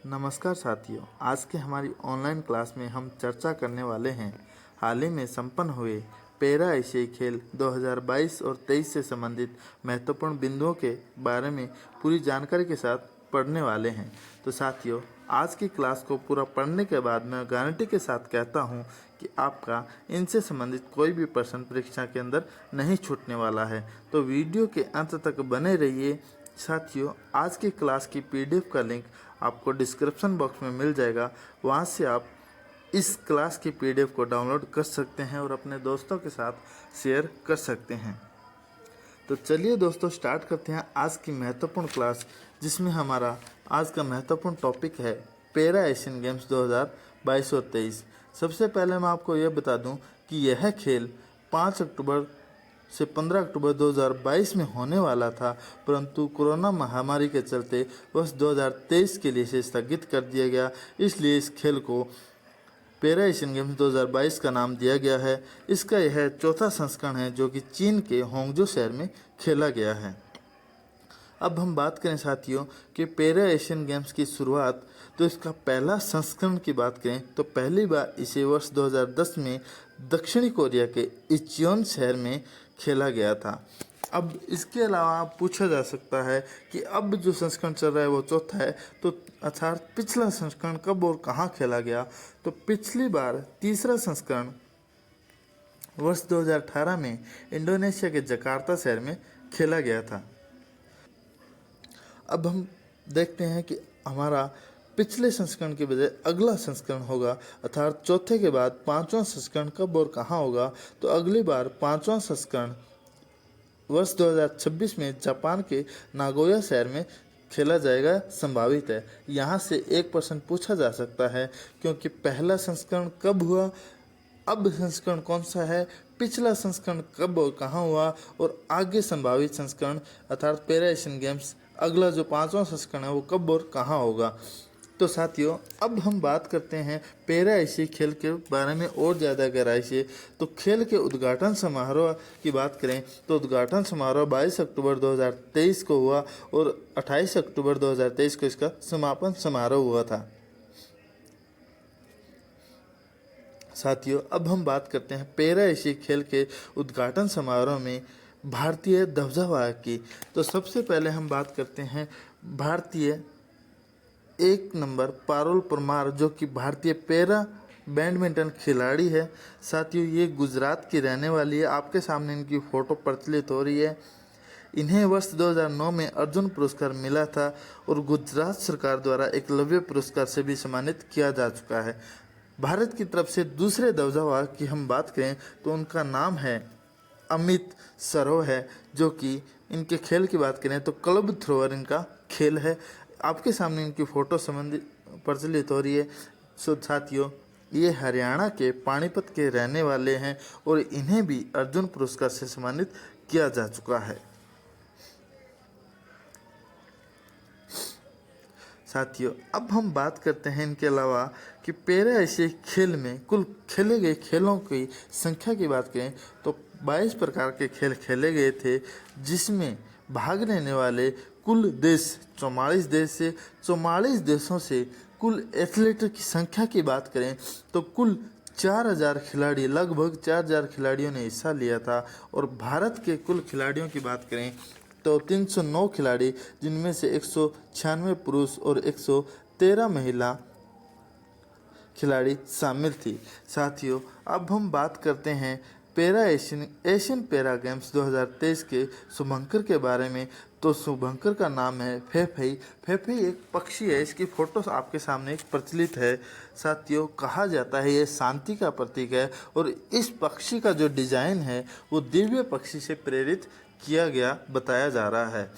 नमस्कार साथियों, आज के हमारी ऑनलाइन क्लास में हम चर्चा करने वाले हैं हाल ही में संपन्न हुए पैरा एशियाई खेल 2022 और 23 से संबंधित महत्वपूर्ण बिंदुओं के बारे में पूरी जानकारी के साथ पढ़ने वाले हैं। तो साथियों, आज की क्लास को पूरा पढ़ने के बाद मैं गारंटी के साथ कहता हूं कि आपका इनसे संबंधित कोई भी प्रश्न परीक्षा के अंदर नहीं छूटने वाला है। तो वीडियो के अंत तक बने रहिए। साथियों, आज की क्लास की पीडीएफ का लिंक आपको डिस्क्रिप्शन बॉक्स में मिल जाएगा। वहां से आप इस क्लास की पीडीएफ को डाउनलोड कर सकते हैं और अपने दोस्तों के साथ शेयर कर सकते हैं। तो चलिए दोस्तों, स्टार्ट करते हैं आज की महत्वपूर्ण क्लास, जिसमें हमारा आज का महत्वपूर्ण टॉपिक है पैरा एशियन गेम्स 2022 और 23। सबसे पहले मैं आपको यह बता दूं कि यह खेल 5 अक्टूबर से 15 अक्टूबर 2022 में होने वाला था, परंतु कोरोना महामारी के चलते वर्ष 2023 के लिए इसे स्थगित कर दिया गया। इसलिए इस खेल को पैरा एशियन गेम्स 2022 का नाम दिया गया है। इसका यह चौथा संस्करण है जो कि चीन के होंगजो शहर में खेला गया है। अब हम बात करें साथियों कि पैरा एशियन गेम्स की शुरुआत, तो इसका पहला संस्करण की बात करें तो पहली बार इसे वर्ष 2010 में दक्षिणी कोरिया के इचियोन शहर में खेला गया था। अब इसके अलावा पूछा जा सकता है कि अब जो संस्करण चल रहा है वो चौथा है, तो अर्थात पिछला संस्करण कब और कहाँ खेला गया। तो पिछली बार तीसरा संस्करण वर्ष 2018 में इंडोनेशिया के जकार्ता शहर में खेला गया था। अब हम देखते हैं कि हमारा पिछले संस्करण के बजाय अगला संस्करण होगा, अर्थात चौथे के बाद पांचवा संस्करण कब और कहाँ होगा। तो अगली बार पांचवा संस्करण वर्ष 2026 में जापान के नागोया शहर में खेला जाएगा संभावित है। यहाँ से एक प्रश्न पूछा जा सकता है, क्योंकि पहला संस्करण कब हुआ, अब संस्करण कौन सा है, पिछला संस्करण कब और कहाँ हुआ, और आगे संभावित संस्करण अर्थात पैरा एशियन गेम्स अगला जो पांचवा संस्करण है वो कब और कहाँ होगा। तो साथियों, अब हम बात करते हैं पैरा एशियाई खेल के बारे में और ज़्यादा गहराई से। तो खेल के उद्घाटन समारोह की बात करें तो उद्घाटन समारोह 22 अक्टूबर 2023 को हुआ और 28 अक्टूबर 2023 को इसका समापन समारोह हुआ था। साथियों, अब हम बात करते हैं पैरा एशियाई खेल के उद्घाटन समारोह में भारतीय ध्वजावाहक की। तो सबसे पहले हम बात करते हैं भारतीय 1 नंबर पारुल परमार, जो कि भारतीय पैरा बैडमिंटन खिलाड़ी है। साथियों, ये गुजरात की रहने वाली है। आपके सामने इनकी फ़ोटो प्रचलित हो रही है। इन्हें वर्ष 2009 में अर्जुन पुरस्कार मिला था और गुजरात सरकार द्वारा एकलव्य पुरस्कार से भी सम्मानित किया जा चुका है। भारत की तरफ से दूसरे ध्वजावाहक की हम बात करें तो उनका नाम है अमित सरोह है, जो कि इनके खेल की बात करें तो क्लब थ्रोअर इनका खेल है। आपके सामने इनकी फ़ोटो संबंधित प्रचलित हो रही है। सो साथियों, ये हरियाणा के पानीपत के रहने वाले हैं और इन्हें भी अर्जुन पुरस्कार से सम्मानित किया जा चुका है। साथियों, अब हम बात करते हैं इनके अलावा कि पैरा एशियाई खेल में कुल खेले गए खेलों की संख्या की बात करें तो 22 प्रकार के खेल खेले गए थे, जिसमें भाग लेने वाले कुल देश 44 देश से 44 देशों से कुल एथलीट की संख्या की बात करें तो कुल 4000 खिलाड़ी, लगभग 4000 खिलाड़ियों ने हिस्सा लिया था। और भारत के कुल खिलाड़ियों की बात करें तो 309 खिलाड़ी, जिनमें से 196 पुरुष और 113 महिला खिलाड़ी शामिल थी। साथियों, अब हम बात करते हैं पैरा एशियन पैरा गेम्स 2023 के शुभंकर के बारे में। तो शुभंकर का नाम है फेफई। फेफई एक पक्षी है, इसकी फ़ोटो आपके सामने एक प्रचलित है। साथियों, कहा जाता है ये शांति का प्रतीक है और इस पक्षी का जो डिज़ाइन है वो दिव्य पक्षी से प्रेरित किया गया बताया जा रहा है।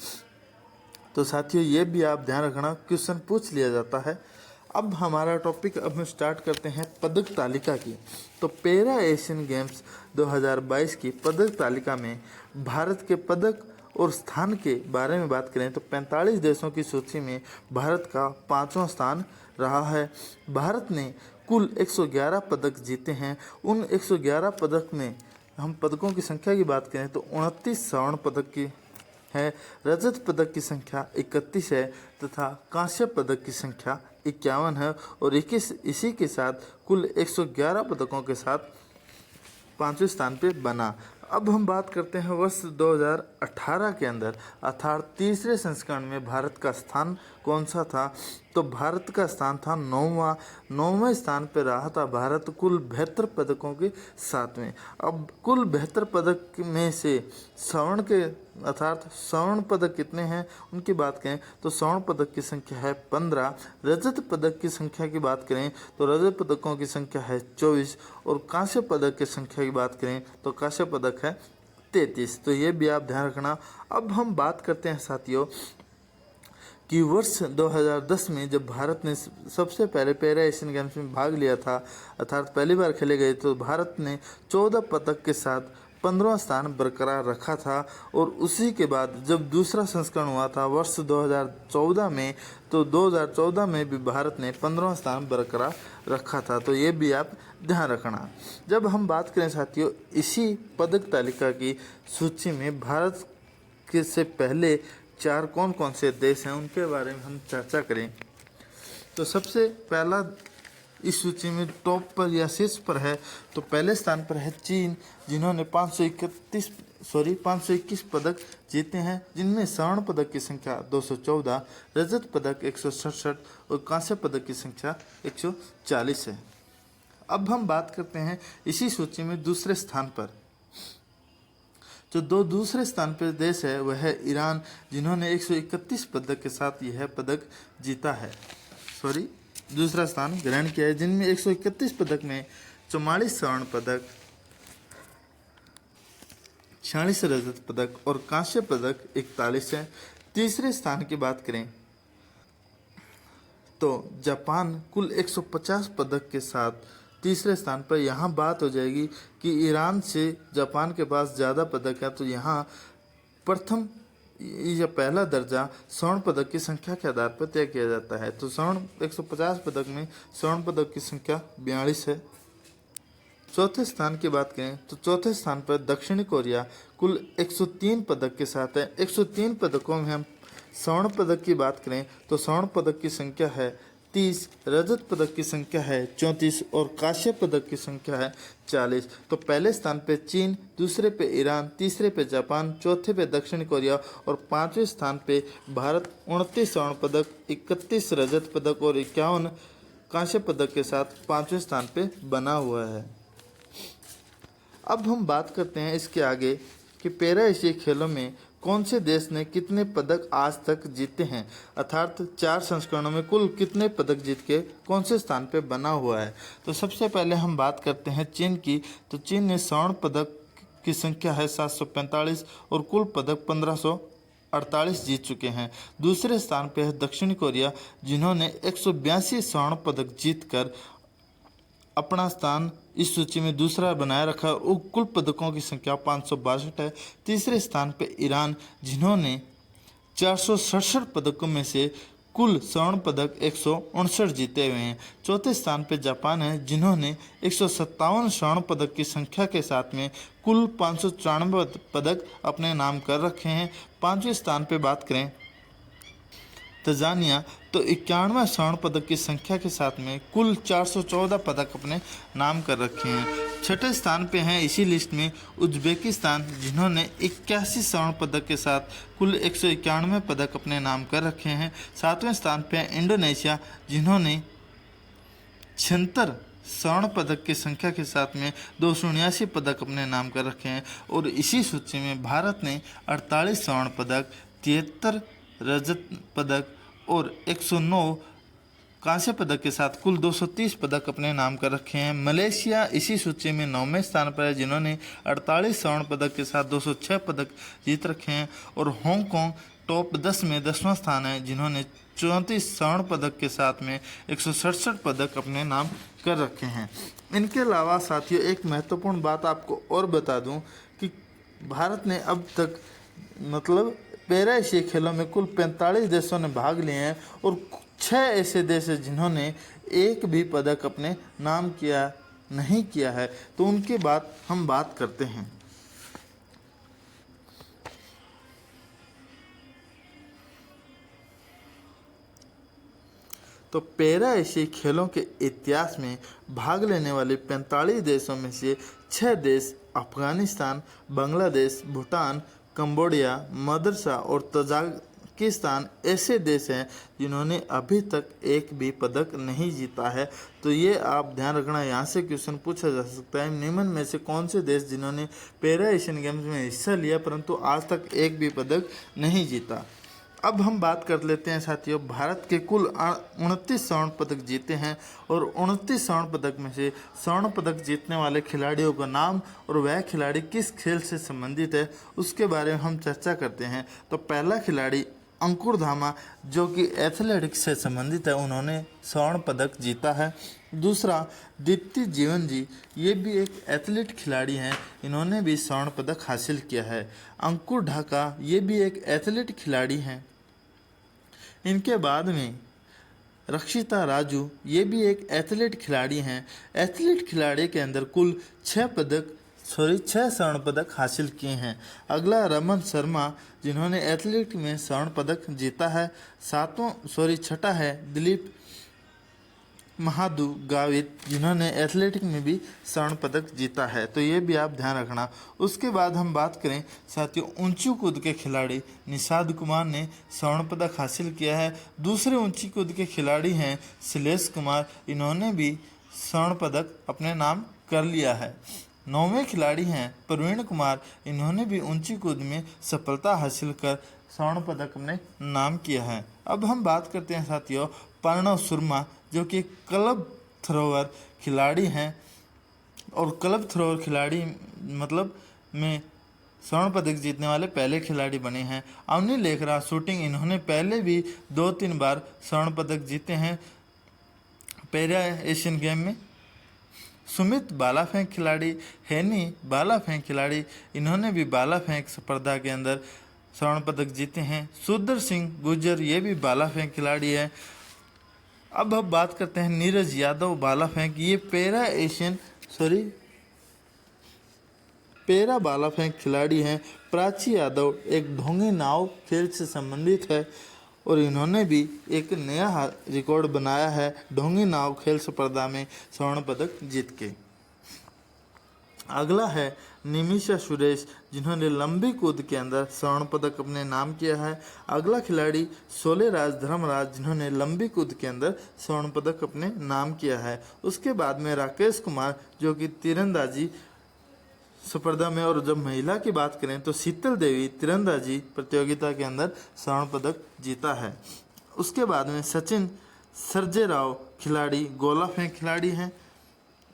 तो साथियों, ये भी आप ध्यान रखना, क्वेश्चन पूछ लिया जाता है। अब हमारा टॉपिक अब हम स्टार्ट करते हैं पदक तालिका की। तो पैरा एशियन गेम्स 2022 की पदक तालिका में भारत के पदक और स्थान के बारे में बात करें तो 45 देशों की सूची में भारत का 5वां स्थान रहा है। भारत ने कुल 111 पदक जीते हैं। उन 111 पदक में हम पदकों की संख्या की बात करें तो 29 स्वर्ण पदक की है, रजत पदक की संख्या 31 है तथा कांस्य पदक की संख्या 51 है और इसी के साथ कुल 111 पदकों के साथ 5वें स्थान पे बना। अब हम बात करते हैं वर्ष 2018 के अंदर, अर्थात तीसरे संस्करण में भारत का स्थान कौन सा था। तो भारत का स्थान था 9वें स्थान पर रहा था भारत कुल 72 पदकों के साथ में। अब कुल 72 पदक में से स्वर्ण के अर्थात स्वर्ण पदक कितने हैं उनकी बात करें तो स्वर्ण पदक की संख्या है 15। रजत पदक की संख्या की बात करें तो रजत पदकों की संख्या है 24 और कांस्य पदक की संख्या की बात करें तो कांस्य पदक है 33। तो ये भी आप ध्यान रखना। अब हम बात करते हैं साथियों कि वर्ष 2010 में जब भारत ने सबसे पहले पैरा एशियन गेम्स में भाग लिया था, अर्थात पहली बार खेले गए, तो भारत ने 14 पदक के साथ 15वां स्थान बरकरार रखा था। और उसी के बाद जब दूसरा संस्करण हुआ था वर्ष 2014 में, तो 2014 में भी भारत ने 15वां स्थान बरकरार रखा था। तो ये भी आप ध्यान रखना। जब हम बात करें साथियों इसी पदक तालिका की सूची में भारत के से पहले 4 कौन कौन से देश हैं उनके बारे में हम चर्चा करें तो सबसे पहला इस सूची में टॉप पर या शीर्ष पर है तो पहले स्थान पर है चीन, जिन्होंने 521 पदक जीते हैं, जिनमें स्वर्ण पदक की संख्या 214, रजत पदक 167 और कांस्य पदक की संख्या 140 है। अब हम बात करते हैं इसी सूची में दूसरे स्थान पर। जो दूसरे स्थान पर देश है वह है ईरान, जिन्होंने 131 पदक के साथ यह पदक जीता है, दूसरा स्थान ग्रहण किया है, जिनमें 131 पदक में 44 स्वर्ण पदक, 46 रजत पदक और कांस्य पदक 41 है। तीसरे स्थान की बात करें तो जापान कुल 150 पदक के साथ तीसरे स्थान पर। यहाँ बात हो जाएगी कि ईरान से जापान के पास ज़्यादा पदक है, तो यहाँ प्रथम या पहला दर्जा स्वर्ण पदक की संख्या के आधार पर तय किया जाता है। तो स्वर्ण 150 पदक में स्वर्ण पदक की संख्या 42 है। चौथे स्थान की बात करें तो चौथे स्थान पर दक्षिणी कोरिया कुल 103 पदक के साथ है। 103 पदकों में हम स्वर्ण पदक की बात करें तो स्वर्ण पदक की संख्या है 30, रजत पदक की संख्या है 34 और कांस्य पदक की संख्या है 40। तो पहले स्थान पे चीन, दूसरे पे ईरान, तीसरे पे जापान, चौथे पे दक्षिण कोरिया और 5वें स्थान पे भारत 29 स्वर्ण पदक, 31 रजत पदक और 51 कांस्य पदक के साथ 5वें स्थान पे बना हुआ है। अब हम बात करते हैं इसके आगे कि पैरा एशियाई खेलों में कौन से देश ने कितने पदक आज तक जीते हैं, अर्थात 4 संस्करणों में कुल कितने पदक जीत के कौन से स्थान पे बना हुआ है। तो सबसे पहले हम बात करते हैं चीन की। तो चीन ने स्वर्ण पदक की संख्या है 745 और कुल पदक 1548 जीत चुके हैं। दूसरे स्थान पे है दक्षिण कोरिया, जिन्होंने 182 स्वर्ण पदक जीतकर अपना स्थान इस सूची में दूसरा बनाए रखा और कुल पदकों की संख्या 562 है। तीसरे स्थान पे ईरान, जिन्होंने 467 पदकों में से कुल स्वर्ण पदक 159 जीते हुए हैं। चौथे स्थान पे जापान है, जिन्होंने 157 स्वर्ण पदक की संख्या के साथ में कुल 594 पदक अपने नाम कर रखे हैं। 5वें स्थान पे बात करें तंजानिया, तो 91 स्वर्ण पदक की संख्या के साथ में कुल 414 पदक अपने नाम कर रखे हैं। छठे स्थान पे हैं इसी लिस्ट में उज्बेकिस्तान, जिन्होंने 81 स्वर्ण पदक के साथ कुल 191 पदक अपने नाम कर रखे हैं। 7वें स्थान पे है इंडोनेशिया, जिन्होंने 76 स्वर्ण पदक की संख्या के साथ में 279 पदक अपने नाम कर रखे हैं। और इसी सूची में भारत ने 48 स्वर्ण पदक, 73 रजत पदक और 109 कांस्य पदक के साथ कुल 230 पदक अपने नाम कर रखे हैं। मलेशिया इसी सूची में 9वें स्थान पर है, जिन्होंने 48 स्वर्ण पदक के साथ 206 पदक जीत रखे हैं। और हांगकांग टॉप 10 में 10वां स्थान है, जिन्होंने 34 स्वर्ण पदक के साथ में 167 पदक अपने नाम कर रखे हैं। इनके अलावा साथियों एक महत्वपूर्ण बात आपको और बता दूं कि भारत ने अब तक पैरा एशियाई खेलों में कुल 45 देशों ने भाग लिए हैं और 6 ऐसे देश हैं जिन्होंने एक भी पदक अपने नाम नहीं किया है। तो उनके बाद हम बात करते हैं। तो पैरा एशियाई खेलों के इतिहास में भाग लेने वाले 45 देशों में से 6 देश अफगानिस्तान, बांग्लादेश, भूटान, कंबोडिया, मदरसा और तजाकिस्तान ऐसे देश हैं जिन्होंने अभी तक एक भी पदक नहीं जीता है। तो ये आप ध्यान रखना, यहाँ से क्वेश्चन पूछा जा सकता है, निम्न में से कौन से देश जिन्होंने पैरा एशियन गेम्स में हिस्सा लिया परंतु आज तक एक भी पदक नहीं जीता। अब हम बात कर लेते हैं साथियों, भारत के कुल 29 स्वर्ण पदक जीते हैं और 29 स्वर्ण पदक में से स्वर्ण पदक जीतने वाले खिलाड़ियों का नाम और वह खिलाड़ी किस खेल से संबंधित है उसके बारे में हम चर्चा करते हैं। तो पहला खिलाड़ी अंकुर धामा जो कि एथलेटिक्स से संबंधित है, उन्होंने स्वर्ण पदक जीता है। दूसरा दीप्ति जीवन जी, ये भी एक एथलीट खिलाड़ी हैं, इन्होंने भी स्वर्ण पदक हासिल किया है। अंकुर ढाका ये भी एक एथलीट खिलाड़ी हैं। इनके बाद में रक्षिता राजू ये भी एक एथलीट खिलाड़ी हैं। एथलीट खिलाड़ी के अंदर कुल 6 स्वर्ण पदक हासिल किए हैं। अगला रमन शर्मा जिन्होंने एथलीट में स्वर्ण पदक जीता है। छठा है दिलीप महादू गावित जिन्होंने एथलेटिक में भी स्वर्ण पदक जीता है। तो ये भी आप ध्यान रखना। उसके बाद हम बात करें साथियों, ऊंची कूद के खिलाड़ी निषाद कुमार ने स्वर्ण पदक हासिल किया है। दूसरे ऊंची कूद के खिलाड़ी हैं शैलेश कुमार, इन्होंने भी स्वर्ण पदक अपने नाम कर लिया है। 9वें खिलाड़ी हैं प्रवीण कुमार, इन्होंने भी ऊंची कूद में सफलता हासिल कर स्वर्ण पदक अपने नाम किया है। अब हम बात करते हैं साथियों प्रणव शर्मा जो कि क्लब थ्रोअर खिलाड़ी हैं और क्लब थ्रोअर खिलाड़ी मतलब में स्वर्ण पदक जीतने वाले पहले खिलाड़ी बने हैं। अवनी लेखरा शूटिंग, इन्होंने पहले भी 2-3 बार स्वर्ण पदक जीते हैं पैरा एशियन गेम में। सुमित भाला फेंक खिलाड़ी, हैनी भाला फेंक खिलाड़ी, इन्होंने भी भाला फेंक स्पर्धा के अंदर स्वर्ण पदक जीते हैं। सुदर सिंह गुर्जर ये भी भाला फेंक खिलाड़ी है। अब हम बात करते हैं नीरज यादव भाला फेंक, ये पैरा भाला फेंक खिलाड़ी हैं। प्राची यादव एक ढोंगी नाव खेल से संबंधित है और इन्होंने भी एक नया रिकॉर्ड बनाया है ढोंगी नाव खेल स्पर्धा में स्वर्ण पदक जीत के। अगला है निमिषा सुरेश जिन्होंने लंबी कूद के अंदर स्वर्ण पदक अपने नाम किया है। अगला खिलाड़ी सोलेराज धर्मराज जिन्होंने लंबी कूद के अंदर स्वर्ण पदक अपने नाम किया है। उसके बाद में राकेश कुमार जो कि तीरंदाजी स्पर्धा में, और जब महिला की बात करें तो शीतल देवी तीरंदाजी प्रतियोगिता के अंदर स्वर्ण पदक जीता है। उसके बाद में सचिन सर्जेराव खिलाड़ी गोला फेंक खिलाड़ी हैं।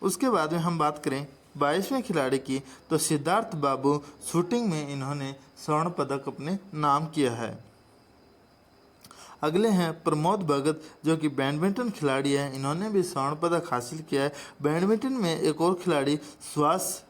उसके बाद में हम बात करें 22वें खिलाड़ी की तो सिद्धार्थ बाबू शूटिंग में इन्होंने स्वर्ण पदक अपने नाम किया है। अगले हैं प्रमोद भगत जो कि बैडमिंटन खिलाड़ी हैं, इन्होंने भी स्वर्ण पदक हासिल किया है। बैडमिंटन में एक और खिलाड़ी सुहास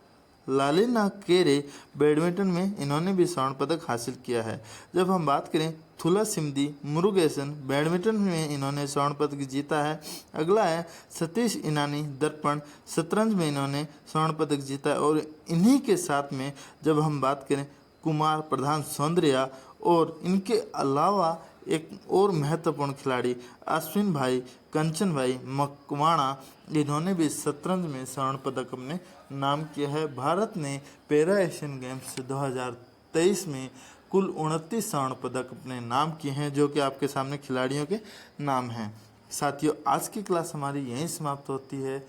लालिना केरे, बैडमिंटन में इन्होंने भी स्वर्ण पदक हासिल किया है। जब हम बात करें थुला सिमदी मुरुगेसन, बैडमिंटन में इन्होंने स्वर्ण पदक जीता है। अगला है सतीश इनानी दर्पण, शतरंज में इन्होंने स्वर्ण पदक जीता है। और इन्हीं के साथ में जब हम बात करें कुमार प्रधान सौंदर्या, और इनके अलावा एक और महत्वपूर्ण खिलाड़ी अश्विन भाई कंचन भाई मकवाणा, इन्होंने भी शतरंज में स्वर्ण पदक अपने नाम किया है। भारत ने पैरा एशियन गेम्स 2023 में कुल 29 स्वर्ण पदक अपने नाम किए हैं जो कि आपके सामने खिलाड़ियों के नाम हैं। साथियों आज की क्लास हमारी यहीं समाप्त होती है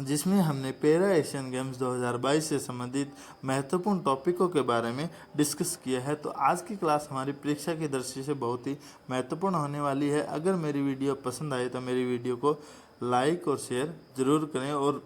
जिसमें हमने पैरा एशियन गेम्स 2022 से संबंधित महत्वपूर्ण टॉपिकों के बारे में डिस्कस किया है। तो आज की क्लास हमारी परीक्षा की दृष्टि से बहुत ही महत्वपूर्ण होने वाली है। अगर मेरी वीडियो पसंद आए तो मेरी वीडियो को लाइक और शेयर ज़रूर करें और